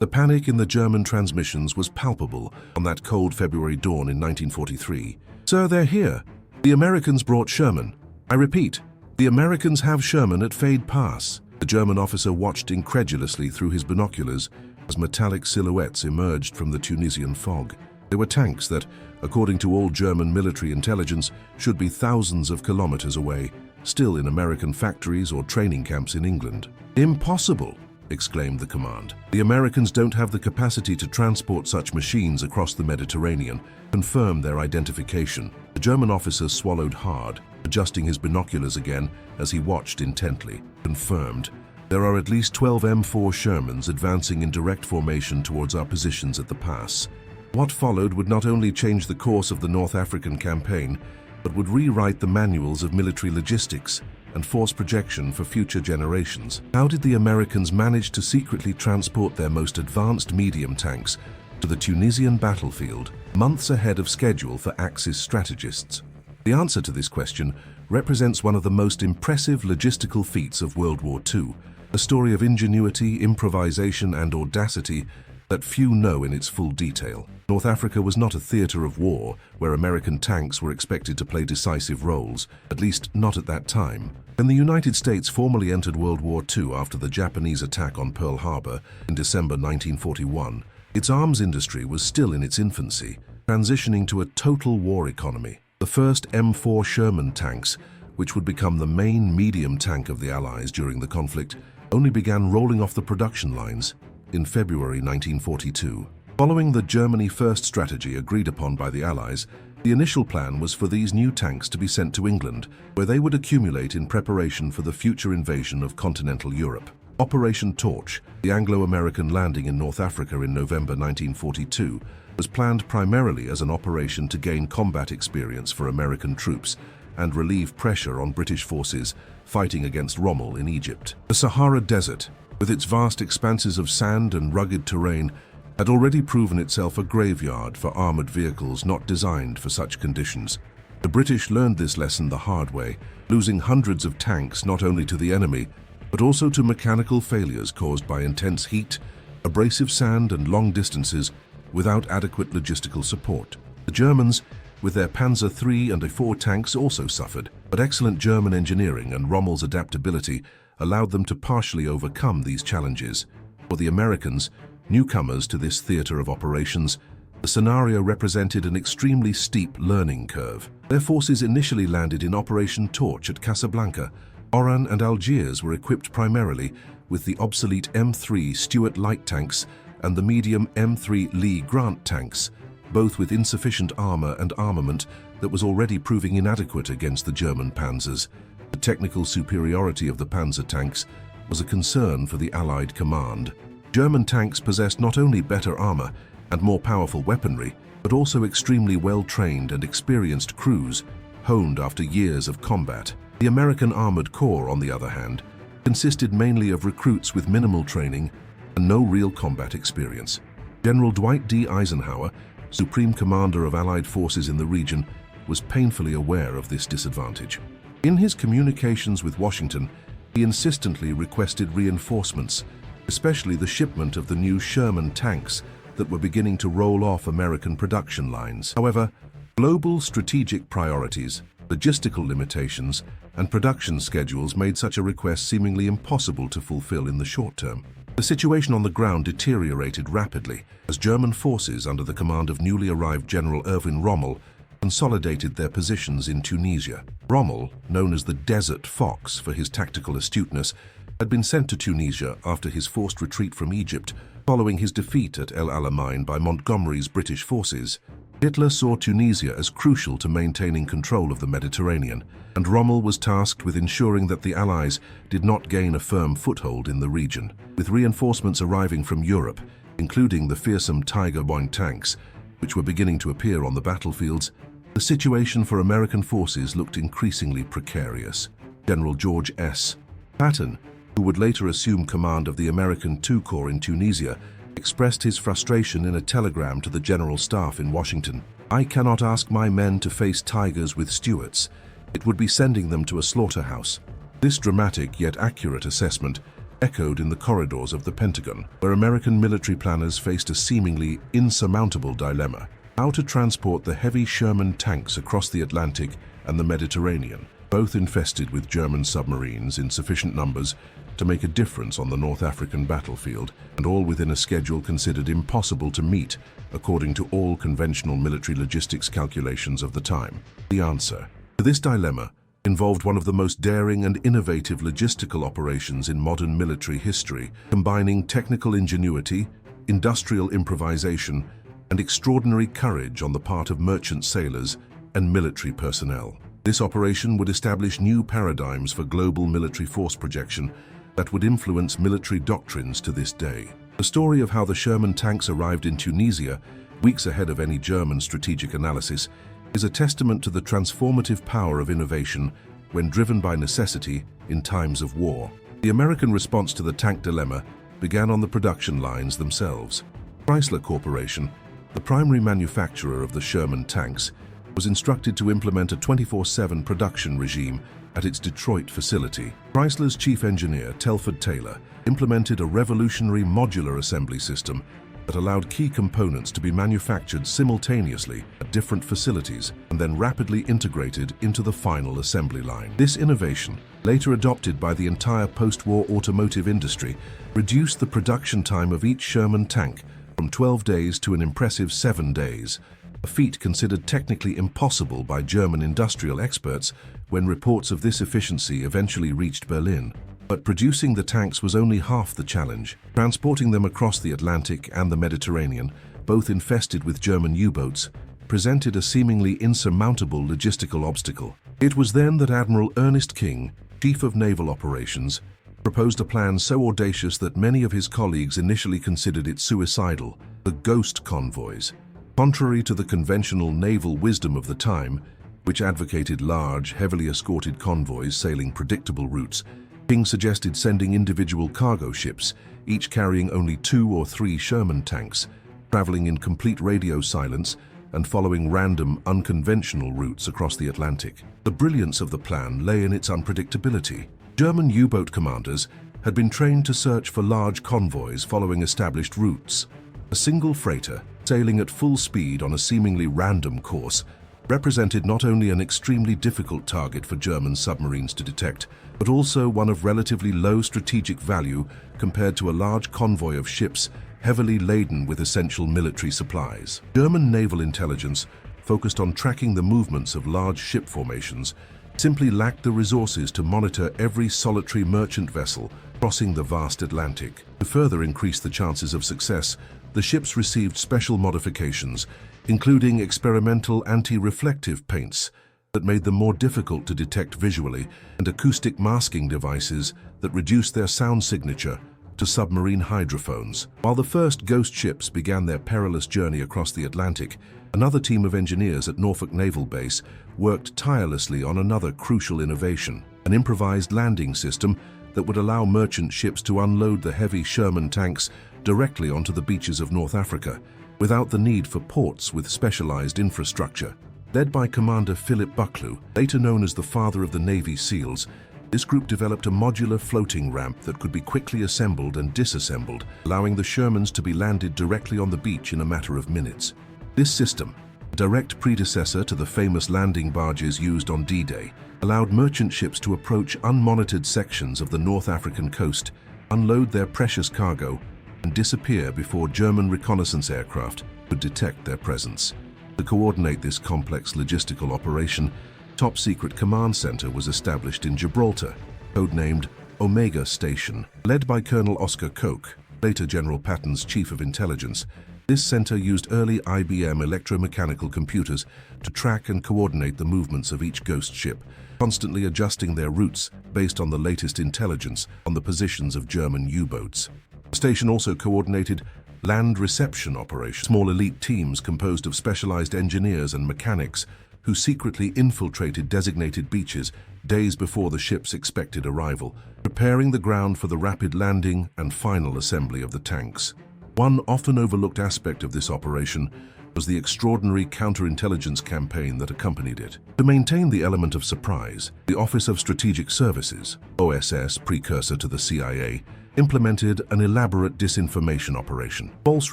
The panic in the German transmissions was palpable on that cold February dawn in 1943. "Sir, they're here. The Americans brought Sherman. I repeat, the Americans have Sherman at Fade Pass." The German officer watched incredulously through his binoculars as metallic silhouettes emerged from the Tunisian fog. They were tanks that, according to all German military intelligence, should be thousands of kilometers away, still in American factories or training camps in England. "Impossible!" exclaimed the command. "The Americans don't have the capacity to transport such machines across the Mediterranean." Confirmed their identification. The German officer swallowed hard, adjusting his binoculars again as he watched intently. Confirmed. "There are at least 12 M4 Shermans advancing in direct formation towards our positions at the pass." What followed would not only change the course of the North African campaign, but would rewrite the manuals of military logistics and force projection for future generations. How did the Americans manage to secretly transport their most advanced medium tanks to the Tunisian battlefield months ahead of schedule for Axis strategists? The answer to this question represents one of the most impressive logistical feats of World War II, a story of ingenuity, improvisation, and audacity that few know in its full detail. North Africa was not a theater of war where American tanks were expected to play decisive roles, at least not at that time. When the United States formally entered World War II after the Japanese attack on Pearl Harbor in December 1941, its arms industry was still in its infancy, transitioning to a total war economy. The first M4 Sherman tanks, which would become the main medium tank of the Allies during the conflict, only began rolling off the production lines in February 1942. Following the Germany First strategy agreed upon by the Allies, the initial plan was for these new tanks to be sent to England, where they would accumulate in preparation for the future invasion of continental Europe. Operation Torch, the Anglo-American landing in North Africa in November 1942, was planned primarily as an operation to gain combat experience for American troops and relieve pressure on British forces fighting against Rommel in Egypt. The Sahara Desert, with its vast expanses of sand and rugged terrain, had already proven itself a graveyard for armored vehicles not designed for such conditions. The British learned this lesson the hard way, losing hundreds of tanks not only to the enemy, but also to mechanical failures caused by intense heat, abrasive sand, and long distances without adequate logistical support. The Germans, with their Panzer III and IV tanks, also suffered, but excellent German engineering and Rommel's adaptability allowed them to partially overcome these challenges. For the Americans, newcomers to this theater of operations, the scenario represented an extremely steep learning curve. Their forces initially landed in Operation Torch at Casablanca. Oran and Algiers were equipped primarily with the obsolete M3 Stuart light tanks and the medium M3 Lee Grant tanks, both with insufficient armor and armament that was already proving inadequate against the German panzers. The technical superiority of the panzer tanks was a concern for the Allied command. German tanks possessed not only better armor and more powerful weaponry, but also extremely well-trained and experienced crews, honed after years of combat. The American Armored Corps, on the other hand, consisted mainly of recruits with minimal training and no real combat experience. General Dwight D. Eisenhower, Supreme Commander of Allied forces in the region, was painfully aware of this disadvantage. In his communications with Washington, he insistently requested reinforcements, especially the shipment of the new Sherman tanks that were beginning to roll off American production lines. However, global strategic priorities, logistical limitations, and production schedules made such a request seemingly impossible to fulfill in the short term. The situation on the ground deteriorated rapidly as German forces under the command of newly arrived General Erwin Rommel consolidated their positions in Tunisia. Rommel, known as the Desert Fox for his tactical astuteness, had been sent to Tunisia after his forced retreat from Egypt following his defeat at El Alamein by Montgomery's British forces. Hitler saw Tunisia as crucial to maintaining control of the Mediterranean, and Rommel was tasked with ensuring that the Allies did not gain a firm foothold in the region. With reinforcements arriving from Europe, including the fearsome Tiger I tanks, which were beginning to appear on the battlefields, the situation for American forces looked increasingly precarious. General George S. Patton, who would later assume command of the American II Corps in Tunisia, expressed his frustration in a telegram to the General Staff in Washington. "I cannot ask my men to face tigers with Stuarts. It would be sending them to a slaughterhouse." This dramatic yet accurate assessment echoed in the corridors of the Pentagon, where American military planners faced a seemingly insurmountable dilemma: how to transport the heavy Sherman tanks across the Atlantic and the Mediterranean, both infested with German submarines in sufficient numbers to make a difference on the North African battlefield, and all within a schedule considered impossible to meet according to all conventional military logistics calculations of the time. The answer to this dilemma involved one of the most daring and innovative logistical operations in modern military history, combining technical ingenuity, industrial improvisation, and extraordinary courage on the part of merchant sailors and military personnel. This operation would establish new paradigms for global military force projection that would influence military doctrines to this day. The story of how the Sherman tanks arrived in Tunisia, weeks ahead of any German strategic analysis, is a testament to the transformative power of innovation when driven by necessity in times of war. The American response to the tank dilemma began on the production lines themselves. Chrysler Corporation, the primary manufacturer of the Sherman tanks, was instructed to implement a 24/7 production regime at its Detroit facility. Chrysler's chief engineer, Telford Taylor, implemented a revolutionary modular assembly system that allowed key components to be manufactured simultaneously at different facilities and then rapidly integrated into the final assembly line. This innovation, later adopted by the entire post-war automotive industry, reduced the production time of each Sherman tank from 12 days to an impressive 7 days, a feat considered technically impossible by German industrial experts when reports of this efficiency eventually reached Berlin. But producing the tanks was only half the challenge. Transporting them across the Atlantic and the Mediterranean, both infested with German U-boats, presented a seemingly insurmountable logistical obstacle. It was then that Admiral Ernest King, Chief of Naval Operations, proposed a plan so audacious that many of his colleagues initially considered it suicidal: the ghost convoys. Contrary to the conventional naval wisdom of the time, which advocated large, heavily escorted convoys sailing predictable routes, King suggested sending individual cargo ships, each carrying only 2 or 3 Sherman tanks, traveling in complete radio silence and following random, unconventional routes across the Atlantic. The brilliance of the plan lay in its unpredictability. German U-boat commanders had been trained to search for large convoys following established routes. A single freighter, sailing at full speed on a seemingly random course, represented not only an extremely difficult target for German submarines to detect, but also one of relatively low strategic value compared to a large convoy of ships heavily laden with essential military supplies. German naval intelligence, focused on tracking the movements of large ship formations, simply lacked the resources to monitor every solitary merchant vessel crossing the vast Atlantic. To further increase the chances of success, the ships received special modifications, including experimental anti-reflective paints that made them more difficult to detect visually, and acoustic masking devices that reduced their sound signature to submarine hydrophones. While the first ghost ships began their perilous journey across the Atlantic, another team of engineers at Norfolk Naval Base worked tirelessly on another crucial innovation: an improvised landing system that would allow merchant ships to unload the heavy Sherman tanks directly onto the beaches of North Africa, without the need for ports with specialized infrastructure. Led by Commander Philip Bucklew, later known as the father of the Navy SEALs, this group developed a modular floating ramp that could be quickly assembled and disassembled, allowing the Shermans to be landed directly on the beach in a matter of minutes. This system, a direct predecessor to the famous landing barges used on D-Day, allowed merchant ships to approach unmonitored sections of the North African coast, unload their precious cargo, and disappear before German reconnaissance aircraft could detect their presence. To coordinate this complex logistical operation, Top Secret Command Center was established in Gibraltar, codenamed Omega Station. Led by Colonel Oscar Koch, later General Patton's Chief of Intelligence, this center used early IBM electromechanical computers to track and coordinate the movements of each ghost ship, constantly adjusting their routes based on the latest intelligence on the positions of German U-boats. The station also coordinated land reception operations, small elite teams composed of specialized engineers and mechanics who secretly infiltrated designated beaches days before the ship's expected arrival, preparing the ground for the rapid landing and final assembly of the tanks. One often overlooked aspect of this operation was the extraordinary counterintelligence campaign that accompanied it. To maintain the element of surprise, the Office of Strategic Services, OSS, precursor to the CIA, implemented an elaborate disinformation operation. False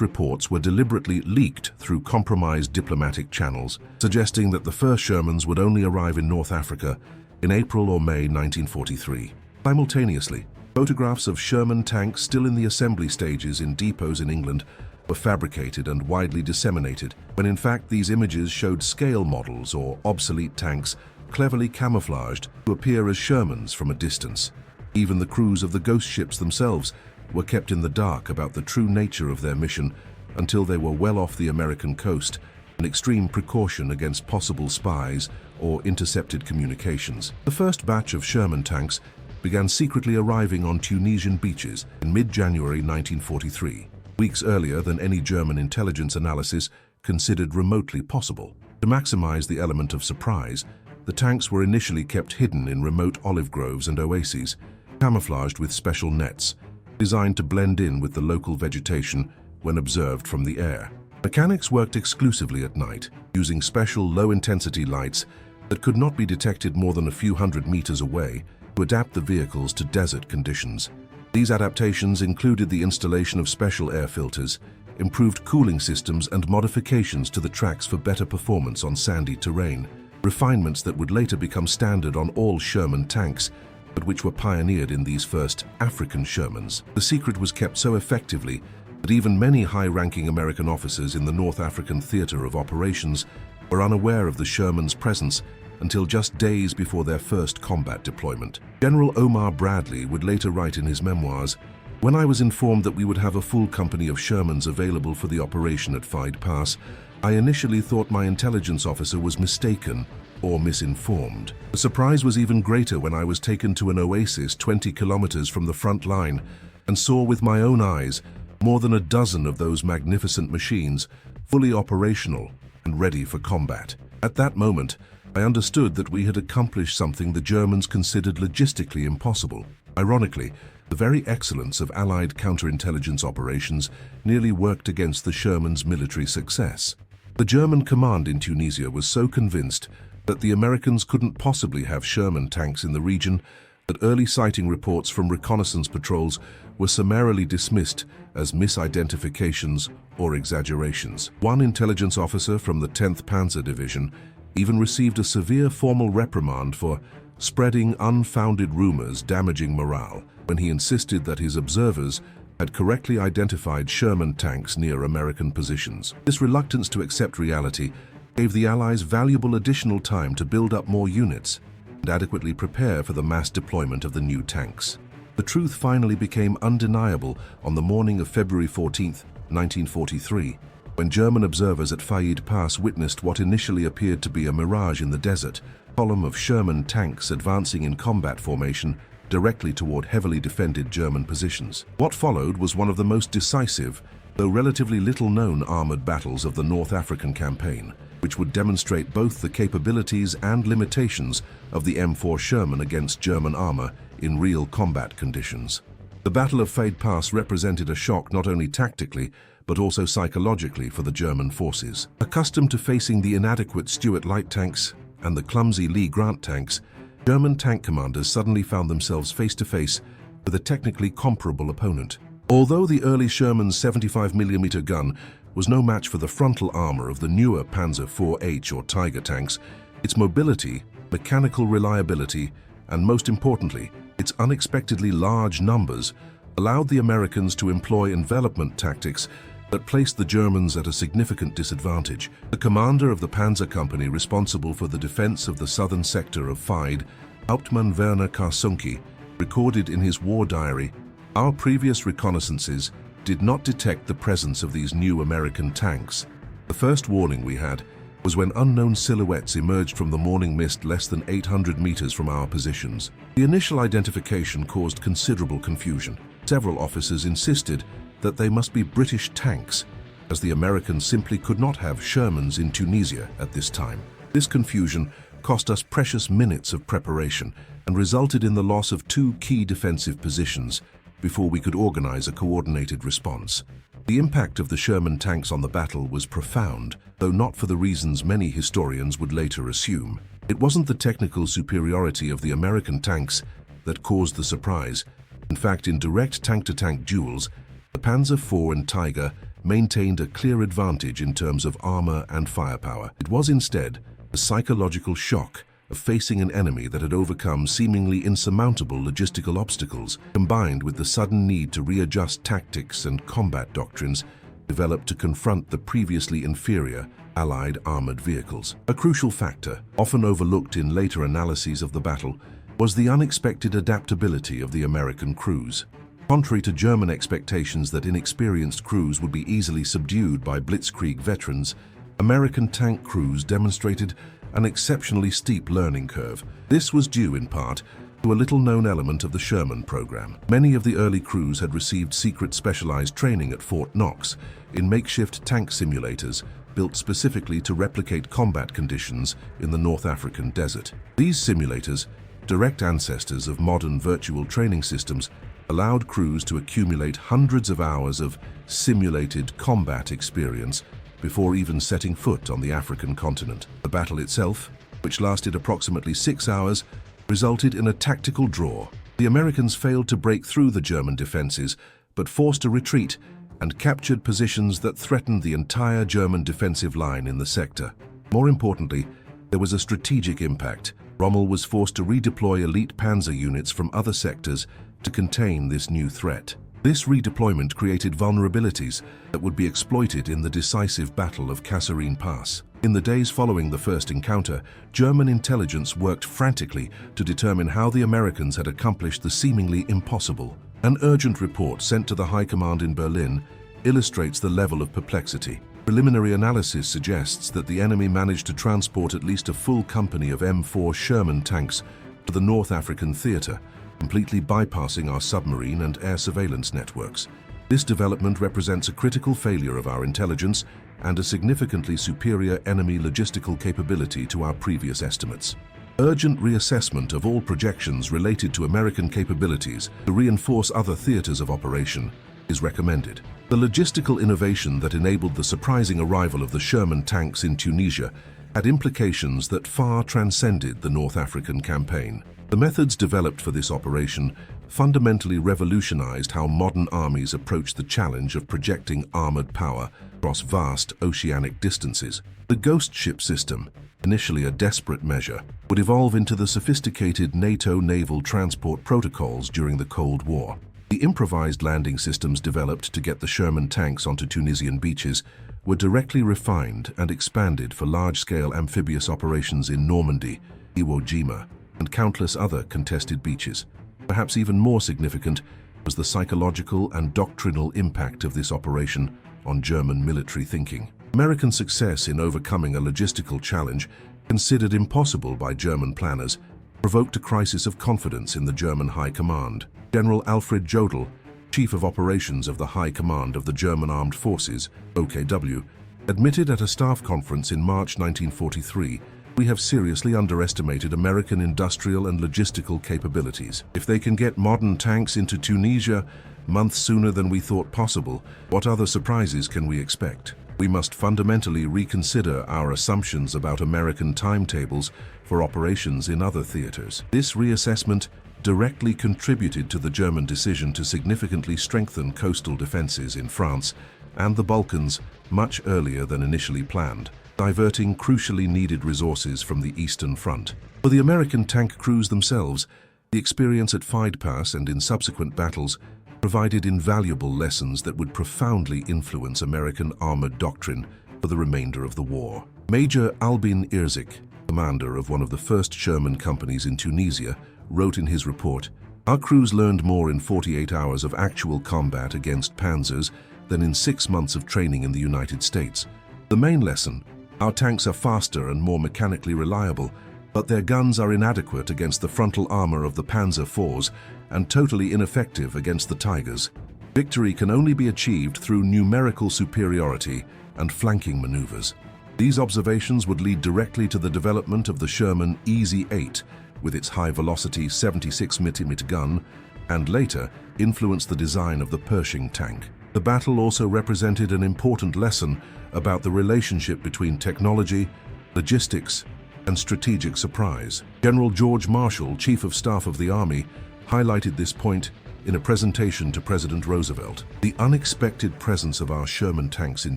reports were deliberately leaked through compromised diplomatic channels, suggesting that the first Shermans would only arrive in North Africa in April or May 1943. Simultaneously, photographs of Sherman tanks still in the assembly stages in depots in England were fabricated and widely disseminated, when in fact these images showed scale models or obsolete tanks cleverly camouflaged to appear as Shermans from a distance. Even the crews of the ghost ships themselves were kept in the dark about the true nature of their mission until they were well off the American coast, an extreme precaution against possible spies or intercepted communications. The first batch of Sherman tanks began secretly arriving on Tunisian beaches in mid-January 1943, weeks earlier than any German intelligence analysis considered remotely possible. To maximize the element of surprise, the tanks were initially kept hidden in remote olive groves and oases, camouflaged with special nets, designed to blend in with the local vegetation when observed from the air. Mechanics worked exclusively at night, using special low-intensity lights that could not be detected more than a few hundred meters away to adapt the vehicles to desert conditions. These adaptations included the installation of special air filters, improved cooling systems and modifications to the tracks for better performance on sandy terrain, refinements that would later become standard on all Sherman tanks, but which were pioneered in these first African Shermans. The secret was kept so effectively that even many high-ranking American officers in the North African theater of operations were unaware of the Shermans' presence until just days before their first combat deployment. General Omar Bradley would later write in his memoirs, "When I was informed that we would have a full company of Shermans available for the operation at Feyd Pass, I initially thought my intelligence officer was mistaken or misinformed. The surprise was even greater when I was taken to an oasis 20 kilometers from the front line and saw with my own eyes more than a dozen of those magnificent machines fully operational and ready for combat. At that moment, I understood that we had accomplished something the Germans considered logistically impossible. Ironically, the very excellence of Allied counterintelligence operations nearly worked against the Shermans' military success. The German command in Tunisia was so convinced that the Americans couldn't possibly have Sherman tanks in the region that early sighting reports from reconnaissance patrols were summarily dismissed as misidentifications or exaggerations. One intelligence officer from the 10th Panzer Division even received a severe formal reprimand for spreading unfounded rumors damaging morale when he insisted that his observers had correctly identified Sherman tanks near American positions. This reluctance to accept reality gave the Allies valuable additional time to build up more units and adequately prepare for the mass deployment of the new tanks. The truth finally became undeniable on the morning of February 14, 1943, when German observers at Feyd Pass witnessed what initially appeared to be a mirage in the desert, a column of Sherman tanks advancing in combat formation directly toward heavily defended German positions. What followed was one of the most decisive, though relatively little-known armored battles of the North African campaign, which would demonstrate both the capabilities and limitations of the M4 Sherman against German armor in real combat conditions. The Battle of Feyd Pass represented a shock not only tactically, but also psychologically for the German forces. Accustomed to facing the inadequate Stuart light tanks and the clumsy Lee Grant tanks, German tank commanders suddenly found themselves face-to-face with a technically comparable opponent. Although the early Sherman's 75mm gun was no match for the frontal armor of the newer Panzer IV-H or Tiger tanks, its mobility, mechanical reliability, and most importantly, its unexpectedly large numbers allowed the Americans to employ envelopment tactics that placed the Germans at a significant disadvantage. The commander of the Panzer Company responsible for the defense of the southern sector of Feyd, Hauptmann Werner Karsunki, recorded in his war diary, "Our previous reconnaissances did not detect the presence of these new American tanks. The first warning we had was when unknown silhouettes emerged from the morning mist less than 800 meters from our positions." The initial identification caused considerable confusion. Several officers insisted that they must be British tanks, as the Americans simply could not have Shermans in Tunisia at this time. This confusion cost us precious minutes of preparation and resulted in the loss of 2 key defensive positions before we could organize a coordinated response. The impact of the Sherman tanks on the battle was profound, though not for the reasons many historians would later assume. It wasn't the technical superiority of the American tanks that caused the surprise, In fact, in direct tank-to-tank duels, the Panzer IV and Tiger maintained a clear advantage in terms of armor and firepower. It was instead the psychological shock of facing an enemy that had overcome seemingly insurmountable logistical obstacles, combined with the sudden need to readjust tactics and combat doctrines developed to confront the previously inferior Allied armored vehicles. A crucial factor, often overlooked in later analyses of the battle, was the unexpected adaptability of the American crews. Contrary to German expectations that inexperienced crews would be easily subdued by blitzkrieg veterans, American tank crews demonstrated an exceptionally steep learning curve. This was due in part to a little-known element of the Sherman program. Many of the early crews had received secret specialized training at Fort Knox in makeshift tank simulators built specifically to replicate combat conditions in the North African desert. These simulators, direct ancestors of modern virtual training systems, allowed crews to accumulate hundreds of hours of simulated combat experience before even setting foot on the African continent. The battle itself, which lasted approximately 6 hours, resulted in a tactical draw. The Americans failed to break through the German defenses, but forced a retreat and captured positions that threatened the entire German defensive line in the sector. More importantly, there was a strategic impact. Rommel was forced to redeploy elite panzer units from other sectors to contain this new threat. This redeployment created vulnerabilities that would be exploited in the decisive Battle of Kasserine Pass. In the days following the first encounter, German intelligence worked frantically to determine how the Americans had accomplished the seemingly impossible. An urgent report sent to the High Command in Berlin illustrates the level of perplexity. Preliminary analysis suggests that the enemy managed to transport at least a full company of M4 Sherman tanks to the North African theater, completely bypassing our submarine and air surveillance networks. This development represents a critical failure of our intelligence and a significantly superior enemy logistical capability to our previous estimates. Urgent reassessment of all projections related to American capabilities to reinforce other theaters of operation is recommended. The logistical innovation that enabled the surprising arrival of the Sherman tanks in Tunisia had implications that far transcended the North African campaign. The methods developed for this operation fundamentally revolutionized how modern armies approach the challenge of projecting armored power across vast oceanic distances. The ghost ship system, initially a desperate measure, would evolve into the sophisticated NATO naval transport protocols during the Cold War. The improvised landing systems developed to get the Sherman tanks onto Tunisian beaches were directly refined and expanded for large-scale amphibious operations in Normandy, Iwo Jima, and countless other contested beaches. Perhaps even more significant was the psychological and doctrinal impact of this operation on German military thinking. American success in overcoming a logistical challenge considered impossible by German planners provoked a crisis of confidence in the German High Command. General Alfred Jodl, Chief of Operations of the High Command of the German Armed Forces, OKW, admitted at a staff conference in March 1943, "We have seriously underestimated American industrial and logistical capabilities. If they can get modern tanks into Tunisia months sooner than we thought possible, what other surprises can we expect? We must fundamentally reconsider our assumptions about American timetables for operations in other theaters." This reassessment directly contributed to the German decision to significantly strengthen coastal defenses in France and the Balkans much earlier than initially planned, diverting crucially needed resources from the Eastern Front. For the American tank crews themselves, the experience at Feid Pass and in subsequent battles provided invaluable lessons that would profoundly influence American armored doctrine for the remainder of the war. Major Albin Irzik, commander of one of the first Sherman companies in Tunisia, wrote in his report, "Our crews learned more in 48 hours of actual combat against panzers than in 6 months of training in the United States. The main lesson: our tanks are faster and more mechanically reliable, but their guns are inadequate against the frontal armor of the Panzer IVs and totally ineffective against the Tigers. Victory can only be achieved through numerical superiority and flanking maneuvers." These observations would lead directly to the development of the Sherman Easy-8 with its high-velocity 76mm gun, and later influence the design of the Pershing tank. The battle also represented an important lesson about the relationship between technology, logistics, and strategic surprise. General George Marshall, Chief of Staff of the Army, highlighted this point in a presentation to President Roosevelt. The unexpected presence of our Sherman tanks in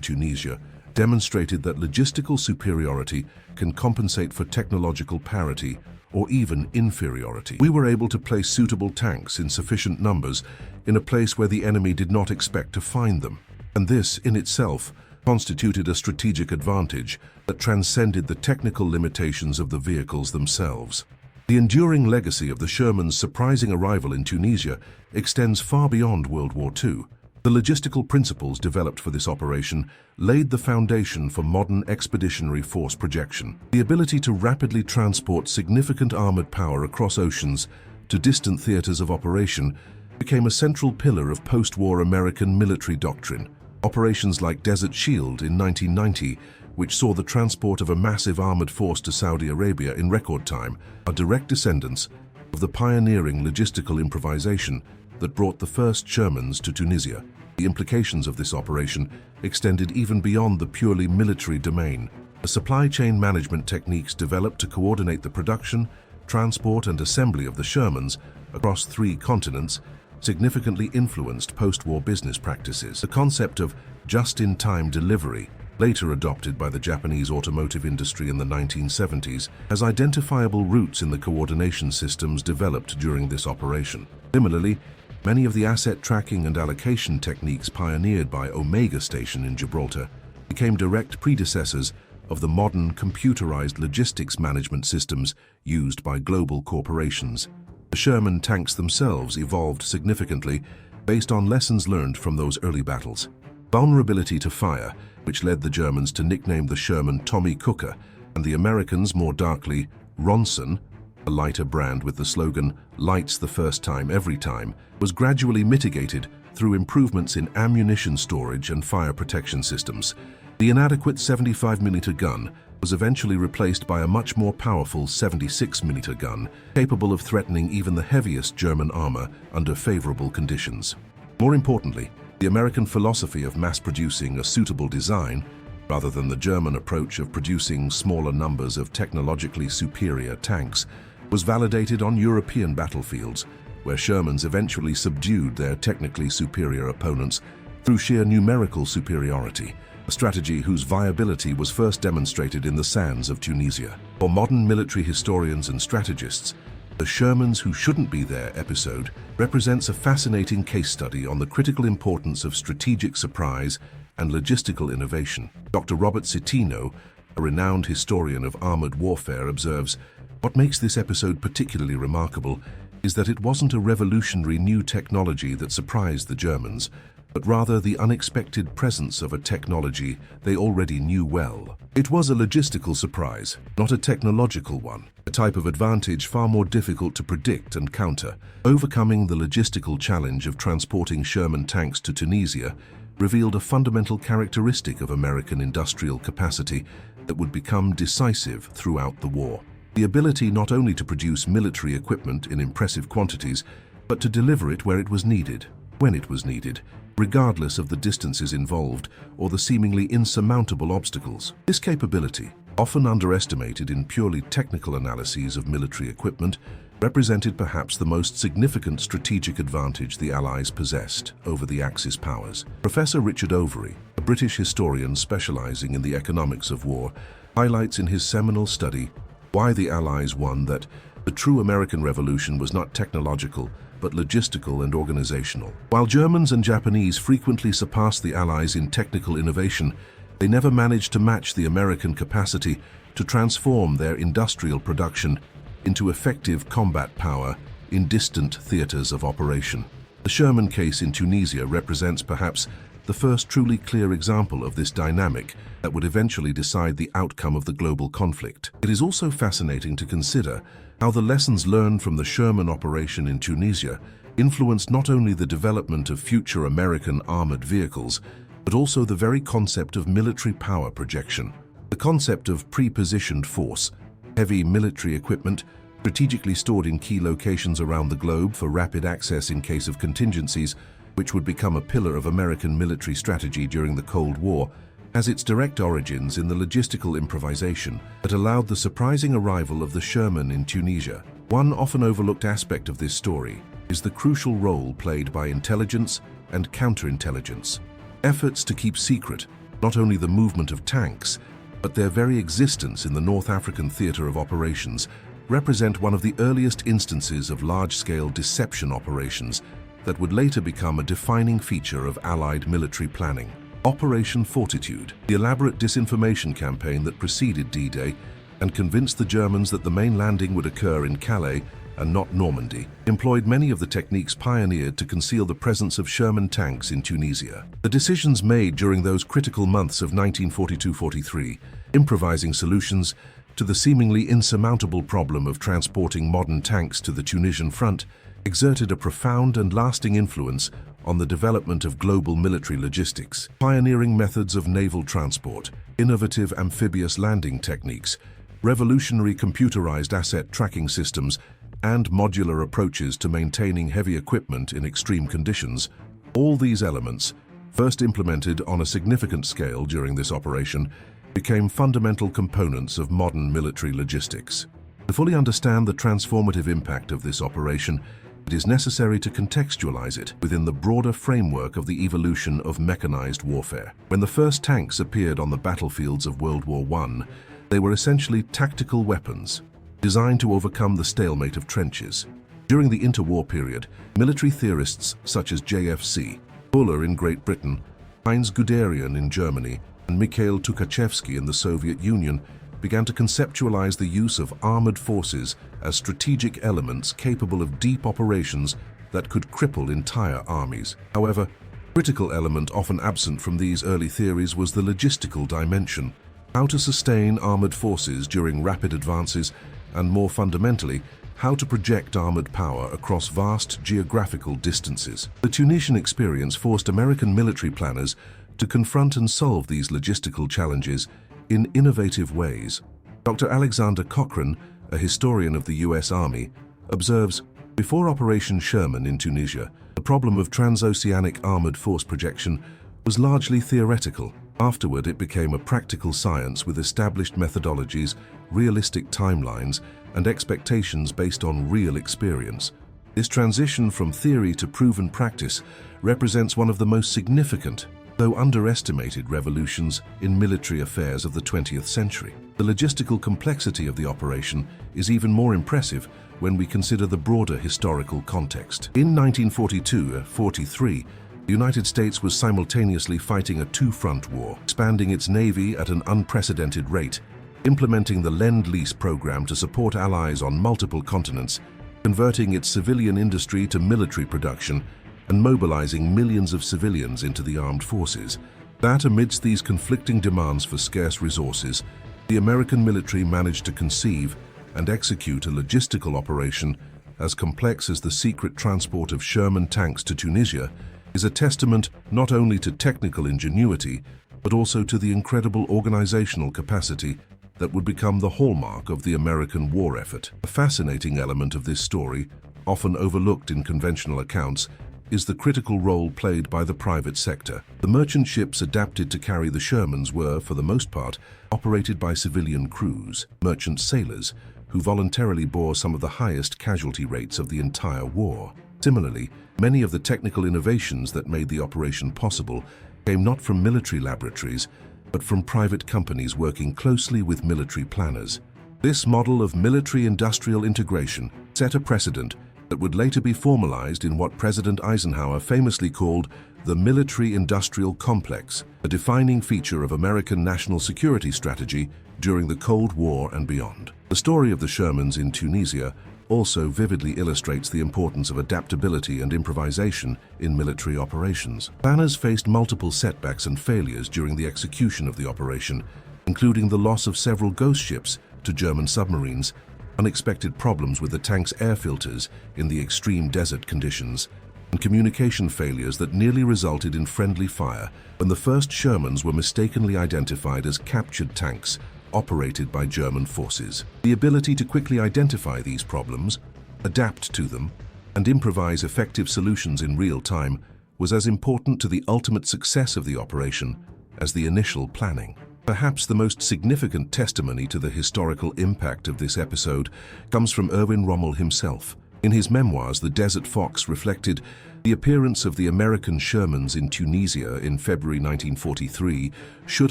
Tunisia demonstrated that logistical superiority can compensate for technological parity or even inferiority. We were able to place suitable tanks in sufficient numbers in a place where the enemy did not expect to find them. And this, in itself, constituted a strategic advantage that transcended the technical limitations of the vehicles themselves. The enduring legacy of the Sherman's surprising arrival in Tunisia extends far beyond World War II. The logistical principles developed for this operation laid the foundation for modern expeditionary force projection. The ability to rapidly transport significant armored power across oceans to distant theaters of operation became a central pillar of post-war American military doctrine. Operations like Desert Shield in 1990, which saw the transport of a massive armored force to Saudi Arabia in record time, are direct descendants of the pioneering logistical improvisation that brought the first Shermans to Tunisia. The implications of this operation extended even beyond the purely military domain. The supply chain management techniques developed to coordinate the production, transport, and assembly of the Shermans across 3 continents significantly influenced post-war business practices. The concept of just-in-time delivery, later adopted by the Japanese automotive industry in the 1970s, has identifiable roots in the coordination systems developed during this operation. Similarly, many of the asset tracking and allocation techniques pioneered by Omega Station in Gibraltar became direct predecessors of the modern computerized logistics management systems used by global corporations. The Sherman tanks themselves evolved significantly based on lessons learned from those early battles. Vulnerability to fire, which led the Germans to nickname the Sherman Tommy Cooker, and the Americans more darkly Ronson, a lighter brand with the slogan, "Lights the first time, every time," was gradually mitigated through improvements in ammunition storage and fire protection systems. The inadequate 75mm gun was eventually replaced by a much more powerful 76mm gun, capable of threatening even the heaviest German armor under favorable conditions. More importantly, the American philosophy of mass-producing a suitable design, rather than the German approach of producing smaller numbers of technologically superior tanks, was validated on European battlefields, where Shermans eventually subdued their technically superior opponents through sheer numerical superiority, a strategy whose viability was first demonstrated in the sands of Tunisia. For modern military historians and strategists, the Shermans Who Shouldn't Be There episode represents a fascinating case study on the critical importance of strategic surprise and logistical innovation. Dr. Robert Citino, a renowned historian of armored warfare, observes, "What makes this episode particularly remarkable is that it wasn't a revolutionary new technology that surprised the Germans, but rather the unexpected presence of a technology they already knew well. It was a logistical surprise, not a technological one, a type of advantage far more difficult to predict and counter. Overcoming the logistical challenge of transporting Sherman tanks to Tunisia revealed a fundamental characteristic of American industrial capacity that would become decisive throughout the war. The ability not only to produce military equipment in impressive quantities, but to deliver it where it was needed, when it was needed, regardless of the distances involved or the seemingly insurmountable obstacles. This capability, often underestimated in purely technical analyses of military equipment, represented perhaps the most significant strategic advantage the Allies possessed over the Axis powers. Professor Richard Overy, a British historian specializing in the economics of war, highlights in his seminal study Why the Allies Won that the true American Revolution was not technological, but logistical and organizational. While Germans and Japanese frequently surpassed the Allies in technical innovation, they never managed to match the American capacity to transform their industrial production into effective combat power in distant theaters of operation. The Sherman case in Tunisia represents perhaps the first truly clear example of this dynamic that would eventually decide the outcome of the global conflict. It is also fascinating to consider how the lessons learned from the Sherman operation in Tunisia influenced not only the development of future American armored vehicles, but also the very concept of military power projection. The concept of pre-positioned force, heavy military equipment, strategically stored in key locations around the globe for rapid access in case of contingencies, which would become a pillar of American military strategy during the Cold War, has its direct origins in the logistical improvisation that allowed the surprising arrival of the Sherman in Tunisia. One often overlooked aspect of this story is the crucial role played by intelligence and counterintelligence. Efforts to keep secret not only the movement of tanks, but their very existence in the North African theater of operations represent one of the earliest instances of large-scale deception operations that would later become a defining feature of Allied military planning. Operation Fortitude, the elaborate disinformation campaign that preceded D-Day and convinced the Germans that the main landing would occur in Calais and not Normandy, employed many of the techniques pioneered to conceal the presence of Sherman tanks in Tunisia. The decisions made during those critical months of 1942-43, improvising solutions to the seemingly insurmountable problem of transporting modern tanks to the Tunisian front, exerted a profound and lasting influence on the development of global military logistics. Pioneering methods of naval transport, innovative amphibious landing techniques, revolutionary computerized asset tracking systems, and modular approaches to maintaining heavy equipment in extreme conditions, all these elements, first implemented on a significant scale during this operation, became fundamental components of modern military logistics. To fully understand the transformative impact of this operation, it is necessary to contextualize it within the broader framework of the evolution of mechanized warfare. When the first tanks appeared on the battlefields of World War I, they were essentially tactical weapons, designed to overcome the stalemate of trenches. During the interwar period, military theorists such as JFC, Buller in Great Britain, Heinz Guderian in Germany, and Mikhail Tukhachevsky in the Soviet Union began to conceptualize the use of armored forces as strategic elements capable of deep operations that could cripple entire armies. However, a critical element often absent from these early theories was the logistical dimension: how to sustain armored forces during rapid advances, and more fundamentally, how to project armored power across vast geographical distances. The Tunisian experience forced American military planners to confront and solve these logistical challenges in innovative ways. Dr. Alexander Cochrane, a historian of the US Army, observes, before Operation Sherman in Tunisia, the problem of transoceanic armored force projection was largely theoretical. Afterward, it became a practical science with established methodologies, realistic timelines, and expectations based on real experience. This transition from theory to proven practice represents one of the most significant, though underestimated, revolutions in military affairs of the 20th century. The logistical complexity of the operation is even more impressive when we consider the broader historical context. In 1942-43, the United States was simultaneously fighting a two-front war, expanding its navy at an unprecedented rate, implementing the Lend-Lease program to support allies on multiple continents, converting its civilian industry to military production, and mobilizing millions of civilians into the armed forces. That amidst these conflicting demands for scarce resources, the American military managed to conceive and execute a logistical operation as complex as the secret transport of Sherman tanks to Tunisia is a testament not only to technical ingenuity, but also to the incredible organizational capacity that would become the hallmark of the American war effort. A fascinating element of this story, often overlooked in conventional accounts, is the critical role played by the private sector. The merchant ships adapted to carry the Shermans were, for the most part, operated by civilian crews, merchant sailors, who voluntarily bore some of the highest casualty rates of the entire war. Similarly, many of the technical innovations that made the operation possible came not from military laboratories, but from private companies working closely with military planners. This model of military-industrial integration set a precedent that would later be formalized in what President Eisenhower famously called the military-industrial complex, a defining feature of American national security strategy during the Cold War and beyond. The story of the Shermans in Tunisia also vividly illustrates the importance of adaptability and improvisation in military operations. Planners faced multiple setbacks and failures during the execution of the operation, including the loss of several ghost ships to German submarines, unexpected problems with the tank's air filters in the extreme desert conditions, and communication failures that nearly resulted in friendly fire when the first Shermans were mistakenly identified as captured tanks operated by German forces. The ability to quickly identify these problems, adapt to them, and improvise effective solutions in real time was as important to the ultimate success of the operation as the initial planning. Perhaps the most significant testimony to the historical impact of this episode comes from Erwin Rommel himself, In his memoirs, The Desert Fox reflected the appearance of the American Shermans in Tunisia in February 1943 should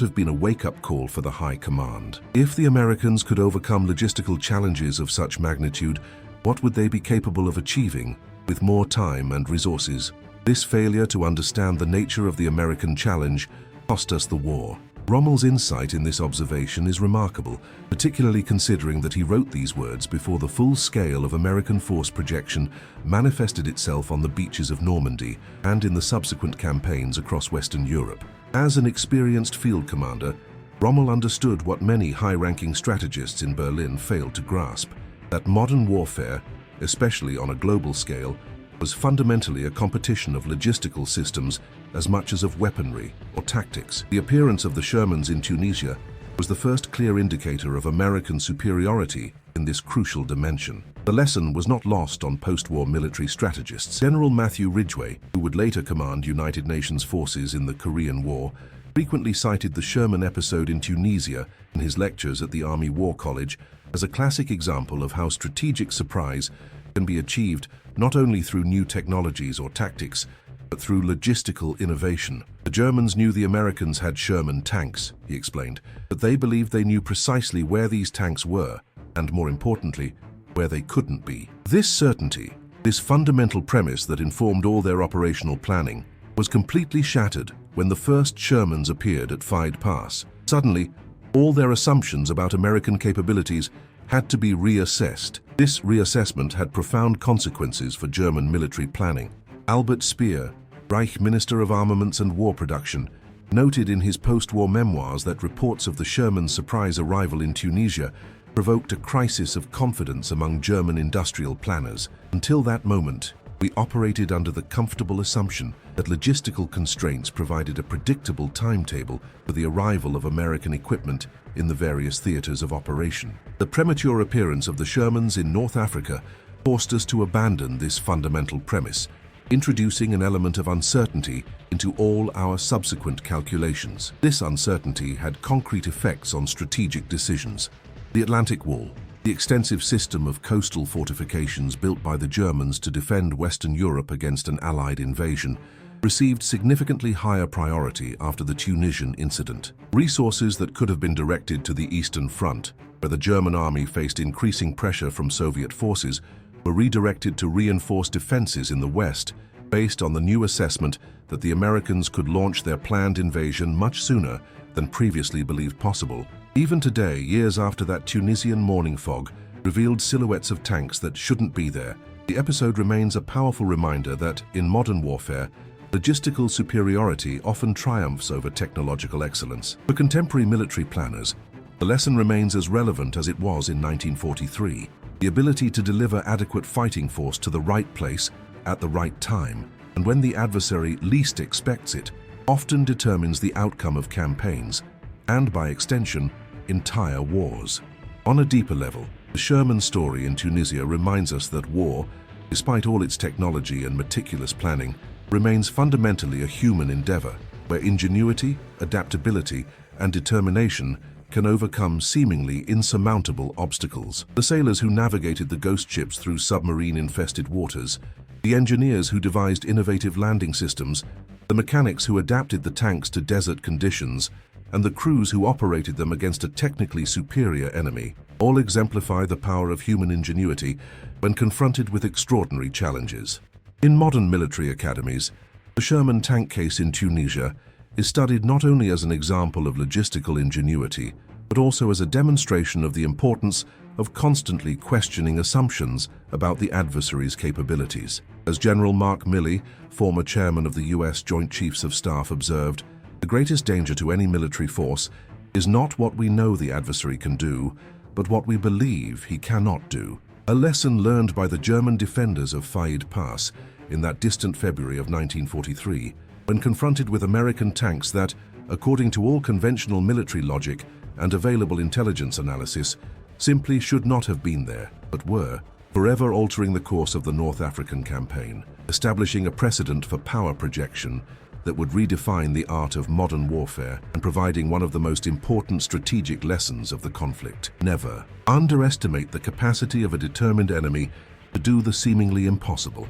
have been a wake-up call for the High Command. If the Americans could overcome logistical challenges of such magnitude, what would they be capable of achieving with more time and resources? This failure to understand the nature of the American challenge cost us the war. Rommel's insight in this observation is remarkable, particularly considering that he wrote these words before the full scale of American force projection manifested itself on the beaches of Normandy and in the subsequent campaigns across Western Europe. As an experienced field commander, Rommel understood what many high-ranking strategists in Berlin failed to grasp, that modern warfare, especially on a global scale, was fundamentally a competition of logistical systems as much as of weaponry or tactics. The appearance of the Shermans in Tunisia was the first clear indicator of American superiority in this crucial dimension. The lesson was not lost on post-war military strategists. General Matthew Ridgway, who would later command United Nations forces in the Korean War, frequently cited the Sherman episode in Tunisia in his lectures at the Army War College as a classic example of how strategic surprise can be achieved not only through new technologies or tactics, but through logistical innovation. The Germans knew the Americans had Sherman tanks, he explained, but they believed they knew precisely where these tanks were, and more importantly, where they couldn't be. This certainty, this fundamental premise that informed all their operational planning, was completely shattered when the first Shermans appeared at Feyd Pass. Suddenly, all their assumptions about American capabilities had to be reassessed. This reassessment had profound consequences for German military planning. Albert Speer, Reich Minister of Armaments and War Production, noted in his post-war memoirs that reports of the Sherman's surprise arrival in Tunisia provoked a crisis of confidence among German industrial planners. Until that moment, we operated under the comfortable assumption that logistical constraints provided a predictable timetable for the arrival of American equipment in the various theaters of operation. The premature appearance of the Shermans in North Africa forced us to abandon this fundamental premise, introducing an element of uncertainty into all our subsequent calculations. This uncertainty had concrete effects on strategic decisions. The Atlantic Wall, the extensive system of coastal fortifications built by the Germans to defend Western Europe against an Allied invasion, received significantly higher priority after the Tunisian incident. Resources that could have been directed to the Eastern Front, where the German army faced increasing pressure from Soviet forces, were redirected to reinforce defenses in the West, based on the new assessment that the Americans could launch their planned invasion much sooner than previously believed possible. Even today, years after that Tunisian morning fog revealed silhouettes of tanks that shouldn't be there, the episode remains a powerful reminder that, in modern warfare, logistical superiority often triumphs over technological excellence. For contemporary military planners, the lesson remains as relevant as it was in 1943. The ability to deliver adequate fighting force to the right place at the right time, and when the adversary least expects it, often determines the outcome of campaigns, and by extension, entire wars. On a deeper level, the Sherman story in Tunisia reminds us that war, despite all its technology and meticulous planning, remains fundamentally a human endeavor, where ingenuity, adaptability, and determination can overcome seemingly insurmountable obstacles. The sailors who navigated the ghost ships through submarine-infested waters, the engineers who devised innovative landing systems, the mechanics who adapted the tanks to desert conditions, and the crews who operated them against a technically superior enemy, all exemplify the power of human ingenuity when confronted with extraordinary challenges. In modern military academies, the Sherman tank case in Tunisia is studied not only as an example of logistical ingenuity, but also as a demonstration of the importance of constantly questioning assumptions about the adversary's capabilities. As General Mark Milley, former chairman of the U.S. Joint Chiefs of Staff, observed, the greatest danger to any military force is not what we know the adversary can do, but what we believe he cannot do. A lesson learned by the German defenders of Feyd Pass in that distant February of 1943, when confronted with American tanks that, according to all conventional military logic and available intelligence analysis, simply should not have been there, but were, forever altering the course of the North African campaign, establishing a precedent for power projection that would redefine the art of modern warfare and providing one of the most important strategic lessons of the conflict. Never underestimate the capacity of a determined enemy to do the seemingly impossible.